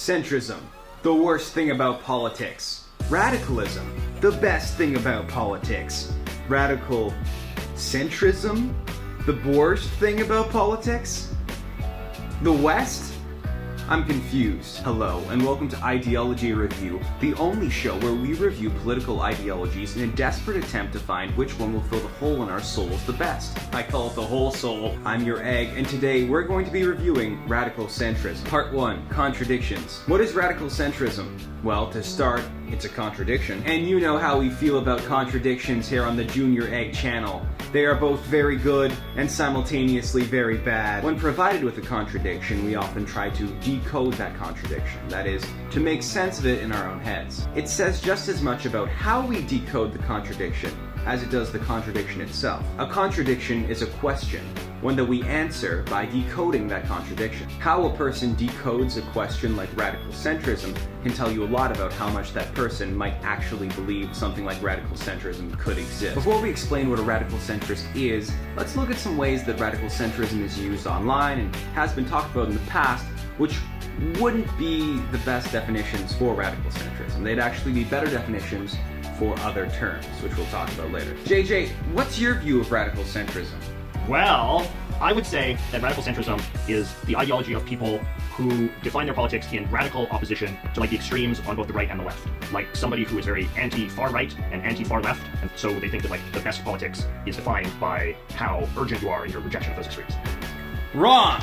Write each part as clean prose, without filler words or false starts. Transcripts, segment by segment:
Centrism, the worst thing about politics. Radicalism, the best thing about politics. Radical centrism, the worst thing about politics. The West? I'm confused. Hello, and welcome to Ideology Review, the only show where we review political ideologies in a desperate attempt to find which one will fill the hole in our souls the best. I call it the whole soul. I'm your egg, and today we're going to be reviewing radical centrism. Part 1, contradictions. What is radical centrism? Well, to start, it's a contradiction. And you know how we feel about contradictions here on the Junior Egg channel. They are both very good and simultaneously very bad. When provided with a contradiction, we often try to decode that contradiction. That is, to make sense of it in our own heads. It says just as much about how we decode the contradiction as it does the contradiction itself. A contradiction is a question, one that we answer by decoding that contradiction. How a person decodes a question like radical centrism can tell you a lot about how much that person might actually believe something like radical centrism could exist. Before we explain what a radical centrist is, let's look at some ways that radical centrism is used online and has been talked about in the past, which wouldn't be the best definitions for radical centrism. They'd actually be better definitions for other terms, which we'll talk about later. JJ, what's your view of radical centrism? Well, I would say that radical centrism is the ideology of people who define their politics in radical opposition to the extremes on both the right and the left. Like somebody who is very anti-far right and anti-far left, and so they think that the best politics is defined by how urgent you are in your rejection of those extremes. Wrong!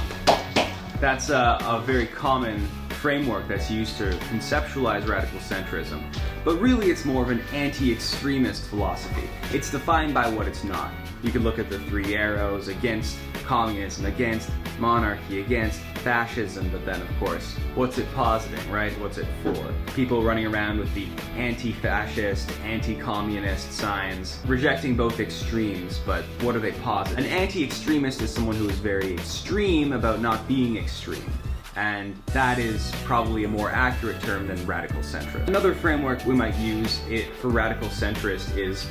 That's a very common framework that's used to conceptualize radical centrism, but really it's more of an anti-extremist philosophy. It's defined by what it's not. You can look at the three arrows: against communism, against monarchy, against fascism, but then of course, what's it positing, right? What's it for? People running around with the anti-fascist, anti-communist signs, rejecting both extremes, but what are they positing? An anti-extremist is someone who is very extreme about not being extreme. And that is probably a more accurate term than radical centrist. Another framework we might use for radical centrist is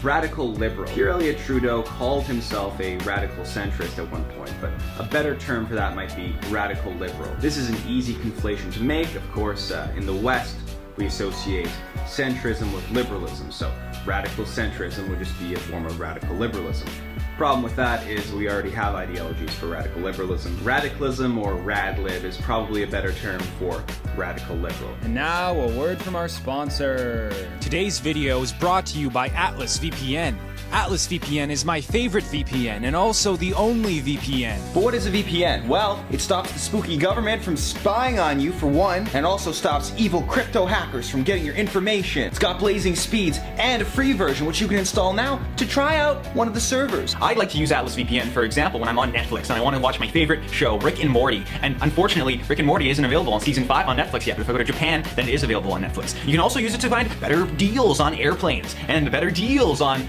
radical liberal. Pierre Elliott Trudeau called himself a radical centrist at one point, but a better term for that might be radical liberal. This is an easy conflation to make. Of course, in the West, we associate centrism with liberalism, so radical centrism would just be a form of radical liberalism. Problem with that is we already have ideologies for radical liberalism. Radicalism, or radlib, is probably a better term for radical liberal. And now a word from our sponsor. Today's video is brought to you by Atlas VPN. Atlas VPN is my favorite VPN and also the only VPN. But what is a VPN? Well, it stops the spooky government from spying on you for one, and also stops evil crypto hackers from getting your information. It's got blazing speeds and a free version which you can install now to try out one of the servers. I'd like to use Atlas VPN, for example, when I'm on Netflix and I want to watch my favorite show, Rick and Morty. And unfortunately, Rick and Morty isn't available on season 5 on Netflix yet, but if I go to Japan, then it is available on Netflix. You can also use it to find better deals on airplanes and better deals on,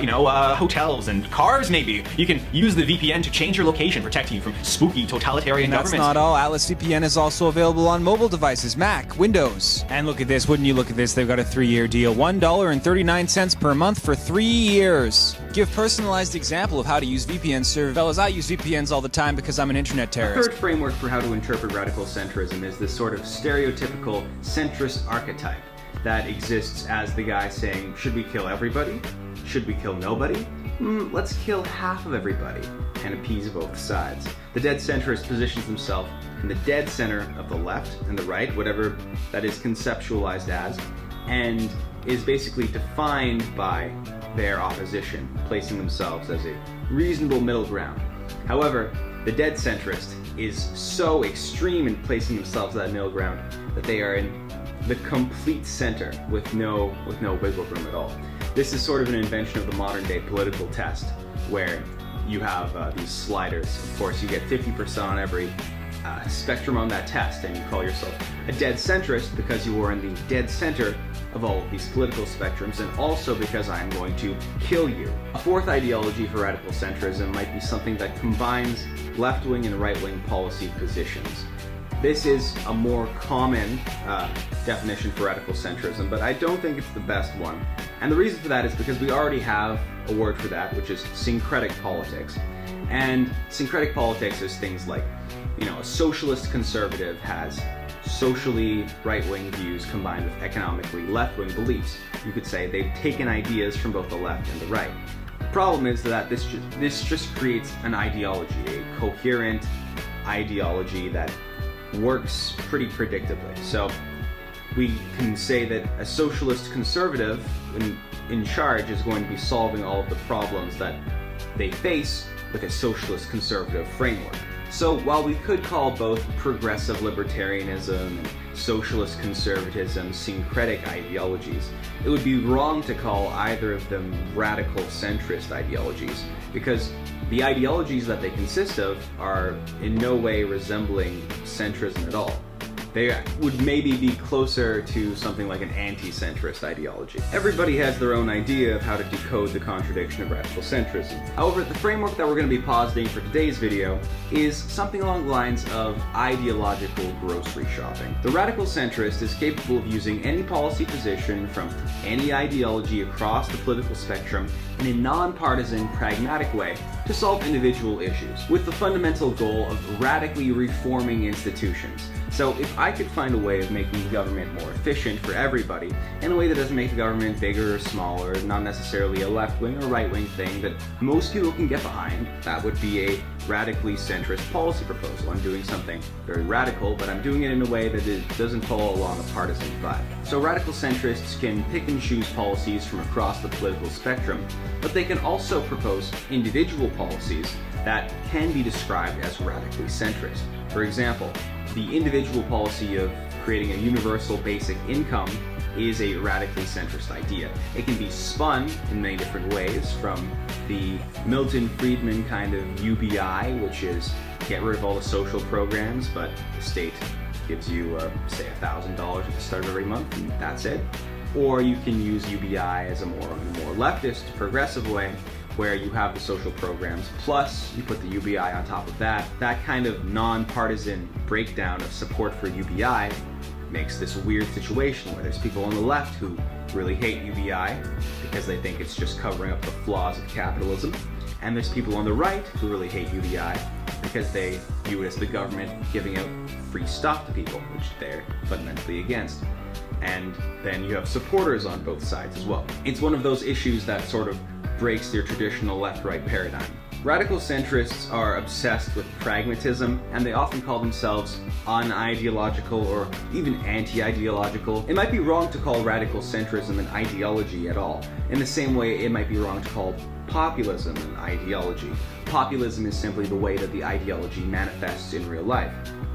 hotels and cars, maybe. You can use the VPN to change your location, protecting you from spooky totalitarian governments. That's not all. Atlas VPN is also available on mobile devices, Mac, Windows. And look at this. Wouldn't you look at this? They've got a 3-year deal. $1.39 per month for 3 years. Give personalized example of how to use VPN server. Fellas, I use VPNs all the time because I'm an internet terrorist. A third framework for how to interpret radical centrism is this sort of stereotypical centrist archetype that exists as the guy saying, should we kill everybody? Should we kill nobody? Let's kill half of everybody and appease both sides. The dead centrist positions himself in the dead center of the left and the right, whatever that is conceptualized as, and is basically defined by their opposition, placing themselves as a reasonable middle ground. However, the dead centrist is so extreme in placing themselves at that middle ground that they are in the complete center with no wiggle room at all. This is sort of an invention of the modern day political test, where you have these sliders. Of course, you get 50% on every spectrum on that test, and you call yourself a dead centrist because you are in the dead center of all of these political spectrums, and also because I am going to kill you. A fourth ideology for radical centrism might be something that combines left-wing and right-wing policy positions. This is a more common definition for radical centrism, but I don't think it's the best one. And the reason for that is because we already have a word for that, which is syncretic politics. And syncretic politics is things like, a socialist conservative has socially right-wing views combined with economically left-wing beliefs. You could say they've taken ideas from both the left and the right. The problem is that this just creates an ideology, a coherent ideology that works pretty predictably. So we can say that a socialist conservative in charge is going to be solving all of the problems that they face with a socialist conservative framework. So while we could call both progressive libertarianism and socialist conservatism syncretic ideologies, it would be wrong to call either of them radical centrist ideologies, because the ideologies that they consist of are in no way resembling centrism at all. They would maybe be closer to something like an anti-centrist ideology. Everybody has their own idea of how to decode the contradiction of radical centrism. However, the framework that we're going to be positing for today's video is something along the lines of ideological grocery shopping. The radical centrist is capable of using any policy position from any ideology across the political spectrum in a non-partisan, pragmatic way to solve individual issues, with the fundamental goal of radically reforming institutions. So if I could find a way of making the government more efficient for everybody, in a way that doesn't make the government bigger or smaller, not necessarily a left-wing or right-wing thing that most people can get behind, that would be a radically centrist policy proposal. I'm doing something very radical, but I'm doing it in a way that it doesn't fall along a partisan vibe. So radical centrists can pick and choose policies from across the political spectrum, but they can also propose individual policies that can be described as radically centrist. For example, the individual policy of creating a universal basic income is a radically centrist idea. It can be spun in many different ways, from the Milton Friedman kind of UBI, which is get rid of all the social programs, but the state gives you, say, $1,000 at the start of every month, and that's it. Or you can use UBI as a more leftist, progressive way, where you have the social programs, plus you put the UBI on top of that. That kind of non-partisan breakdown of support for UBI makes this weird situation where there's people on the left who really hate UBI because they think it's just covering up the flaws of capitalism, and there's people on the right who really hate UBI because they view it as the government giving out free stuff to people, which they're fundamentally against. And then you have supporters on both sides as well. It's one of those issues that sort of breaks their traditional left-right paradigm. Radical centrists are obsessed with pragmatism, and they often call themselves unideological or even anti-ideological. It might be wrong to call radical centrism an ideology at all, in the same way it might be wrong to call populism an ideology. Populism is simply the way that the ideology manifests in real life.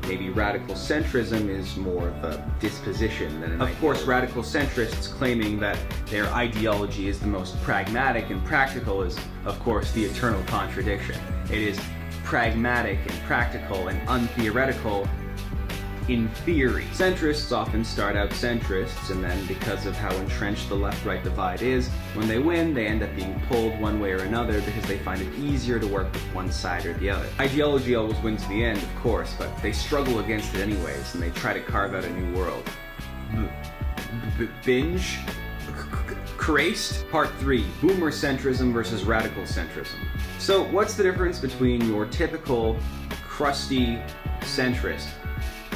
Maybe radical centrism is more of a disposition than an ideology. Of course, radical centrists claiming that their ideology is the most pragmatic and practical is, of course, the eternal contradiction. It is pragmatic and practical and untheoretical in theory. Centrists often start out centrists, and then because of how entrenched the left-right divide is, when they win, they end up being pulled one way or another because they find it easier to work with one side or the other. Ideology always wins in the end, of course, but they struggle against it anyways, and they try to carve out a new world. Binge? Christ? Part 3, Boomer centrism versus radical centrism. So what's the difference between your typical crusty centrist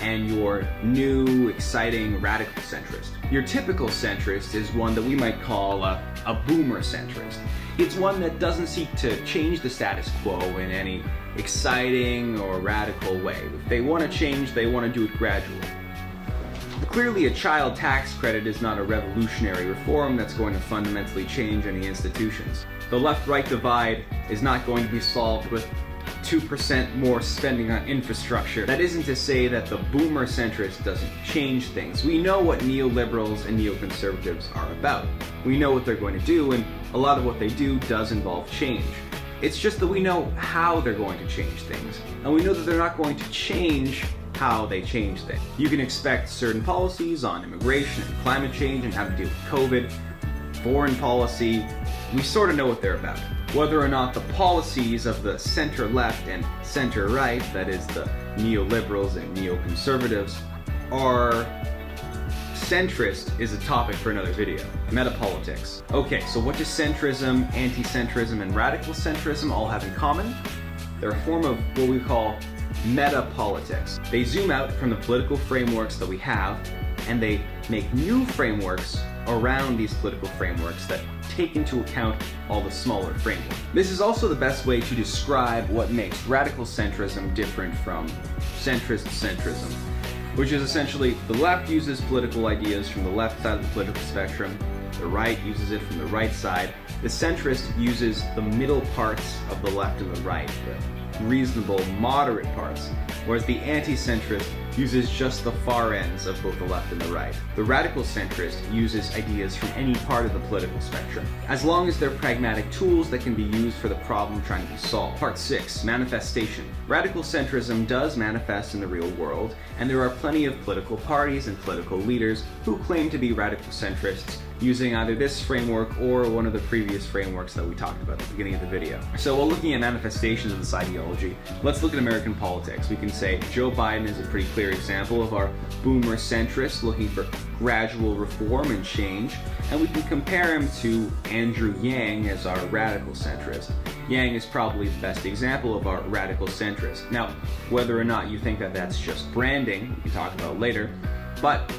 and your new, exciting radical centrist? Your typical centrist is one that we might call a boomer centrist. It's one that doesn't seek to change the status quo in any exciting or radical way. If they want to change, they want to do it gradually. Clearly, a child tax credit is not a revolutionary reform that's going to fundamentally change any institutions. The left-right divide is not going to be solved with 2% more spending on infrastructure. That isn't to say that the boomer centrist doesn't change things. We know what neoliberals and neoconservatives are about. We know what they're going to do, and a lot of what they do does involve change. It's just that we know how they're going to change things, and we know that they're not going to change how they change things. You can expect certain policies on immigration and climate change and how to deal with COVID, foreign policy. We sort of know what they're about. Whether or not the policies of the center-left and center-right, that is the neoliberals and neoconservatives, are centrist is a topic for another video. Metapolitics. Okay, so what does centrism, anti-centrism, and radical centrism all have in common? They're a form of what we call meta-politics. They zoom out from the political frameworks that we have, and they make new frameworks around these political frameworks that take into account all the smaller frameworks. This is also the best way to describe what makes radical centrism different from centrist centrism, which is essentially the left uses political ideas from the left side of the political spectrum, the right uses it from the right side, the centrist uses the middle parts of the left and the right, the reasonable, moderate parts, whereas the anti-centrist uses just the far ends of both the left and the right. The radical centrist uses ideas from any part of the political spectrum, as long as they're pragmatic tools that can be used for the problem trying to be solved. Part 6, manifestation. Radical centrism does manifest in the real world, and there are plenty of political parties and political leaders who claim to be radical centrists using either this framework or one of the previous frameworks that we talked about at the beginning of the video. So while looking at manifestations of this ideology, let's look at American politics. We can say Joe Biden is a pretty clear example of our boomer centrist looking for gradual reform and change, and we can compare him to Andrew Yang as our radical centrist. Yang is probably the best example of our radical centrist. Now, whether or not you think that that's just branding, we can talk about later, but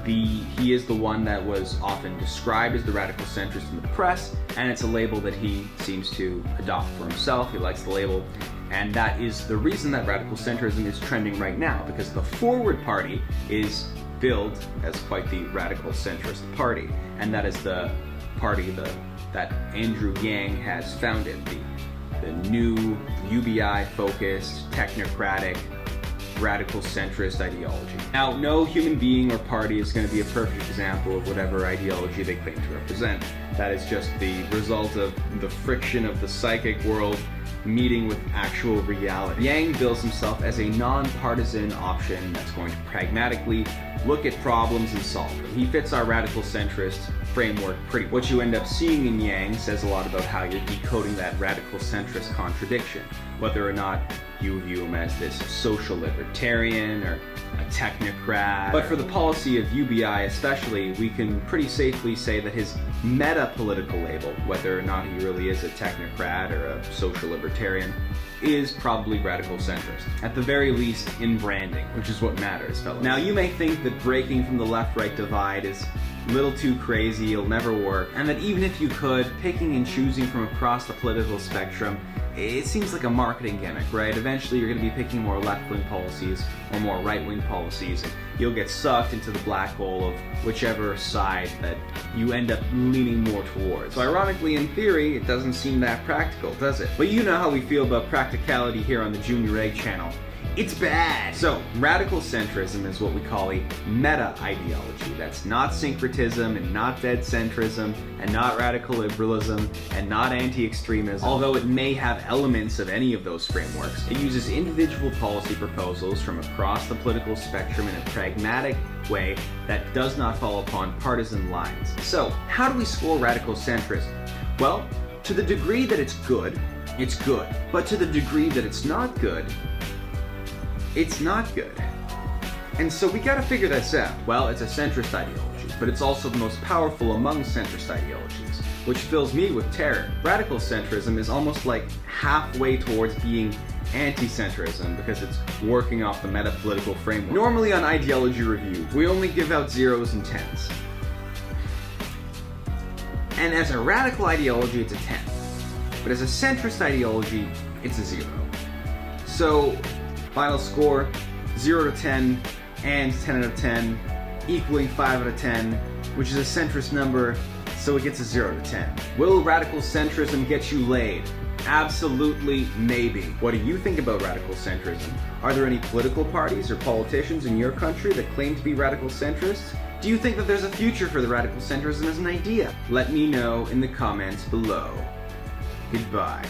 he is the one that was often described as the radical centrist in the press, and it's a label that he seems to adopt for himself. He likes the label, and that is the reason that radical centrism is trending right now, because the Forward Party is billed as quite the radical centrist party, and that is the party that Andrew Yang has founded, the new UBI-focused, technocratic, radical centrist ideology. Now, no human being or party is going to be a perfect example of whatever ideology they claim to represent. That is just the result of the friction of the psychic world meeting with actual reality. Yang bills himself as a non-partisan option that's going to pragmatically look at problems and solve them. He fits our radical centrist framework pretty. What you end up seeing in Yang says a lot about how you're decoding that radical centrist contradiction, whether or not you view him as this social libertarian or a technocrat. But for the policy of UBI especially, we can pretty safely say that his meta-political label, whether or not he really is a technocrat or a social libertarian, is probably radical centrist. At the very least in branding, which is what matters, fellas. Now, you may think that breaking from the left-right divide is a little too crazy, it'll never work, and that even if you could, picking and choosing from across the political spectrum, it seems like a marketing gimmick, right? Eventually you're going to be picking more left-wing policies or more right-wing policies, and you'll get sucked into the black hole of whichever side that you end up leaning more towards. So ironically, in theory, it doesn't seem that practical, does it? But you know how we feel about practicality here on the Junior Egg channel. It's bad! So, radical centrism is what we call a meta-ideology. That's not syncretism, and not dead centrism, and not radical liberalism, and not anti-extremism. Although it may have elements of any of those frameworks, it uses individual policy proposals from across the political spectrum in a pragmatic way that does not fall upon partisan lines. So, how do we score radical centrism? Well, to the degree that it's good. But to the degree that it's not good, it's not good. And so we gotta figure this out. Well, it's a centrist ideology, but it's also the most powerful among centrist ideologies, which fills me with terror. Radical centrism is almost like halfway towards being anti-centrism because it's working off the meta-political framework. Normally on Ideology Review, we only give out 0s and 10s. And as a radical ideology, it's a 10. But as a centrist ideology, it's a 0. So, final score, 0 to 10 and 10 out of 10, equaling 5 out of 10, which is a centrist number, so it gets a 0 to 10. Will radical centrism get you laid? Absolutely, maybe. What do you think about radical centrism? Are there any political parties or politicians in your country that claim to be radical centrists? Do you think that there's a future for the radical centrism as an idea? Let me know in the comments below. Goodbye.